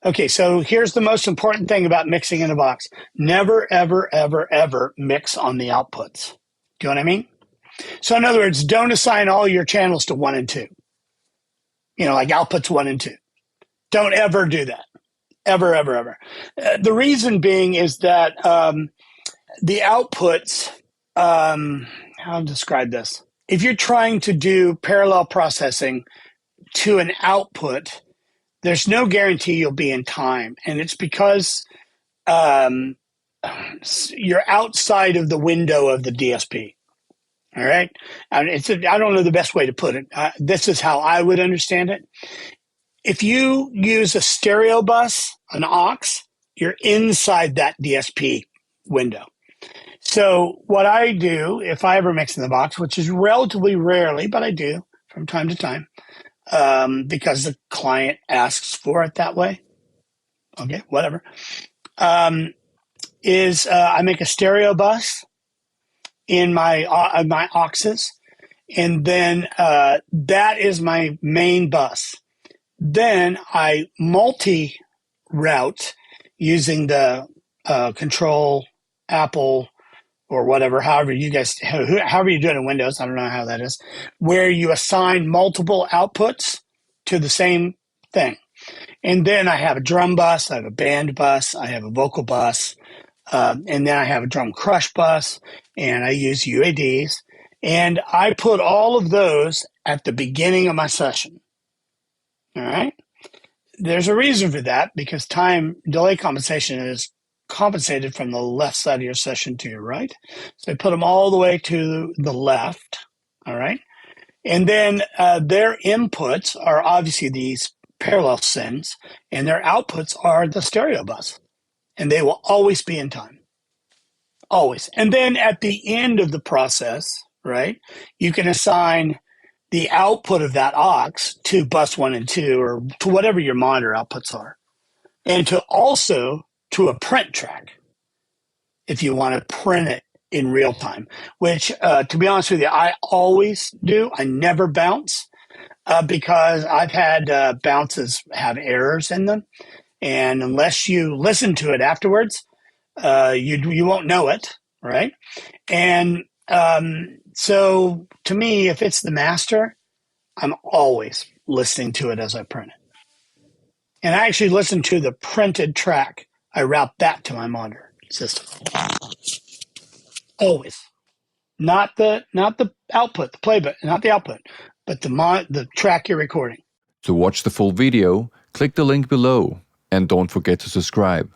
Okay, so here's the most important thing about mixing in a box. Never, ever, ever, ever mix on the outputs. Do you know what I mean? So in other words, don't assign all your channels to 1 and 2. Like outputs 1 and 2. Don't ever do that. Ever, ever, ever. The reason being is that the outputs, how to describe this? If you're trying to do parallel processing to an output, there's no guarantee you'll be in time. And it's because you're outside of the window of the DSP. All right. I don't know the best way to put it. This is how I would understand it. If you use a stereo bus, an aux, you're inside that DSP window. So what I do, if I ever mix in the box, which is relatively rarely, but I do from time to time, because the client asks for it that way. Okay, whatever. Is I make a stereo bus in my auxes, and then that is my main bus. Then I multi-route using the control Apple or whatever, however you do it in Windows, I don't know how that is, where you assign multiple outputs to the same thing. And then I have a drum bus, I have a band bus, I have a vocal bus, and then I have a drum crush bus, and I use UADs. And I put all of those at the beginning of my session. All right? There's a reason for that, because time delay compensation is compensated from the left side of your session to your right. So I put them all the way to the left. All right? And then their inputs are obviously these parallel sends, and their outputs are the stereo bus. And they will always be in time. Always. And then at the end of the process, right, you can assign the output of that aux to bus 1 and 2, or to whatever your monitor outputs are. And to a print track, if you want to print it in real time, which, to be honest with you, I always do. I never bounce, because I've had bounces have errors in them. And unless you listen to it afterwards, you won't know it, right? And so to me, if it's the master, I'm always listening to it as I print it. And I actually listen to the printed track. I route that to my monitor system. Always. Not the output, the playback, not the output, but the track you're recording. To watch the full video, click the link below and don't forget to subscribe.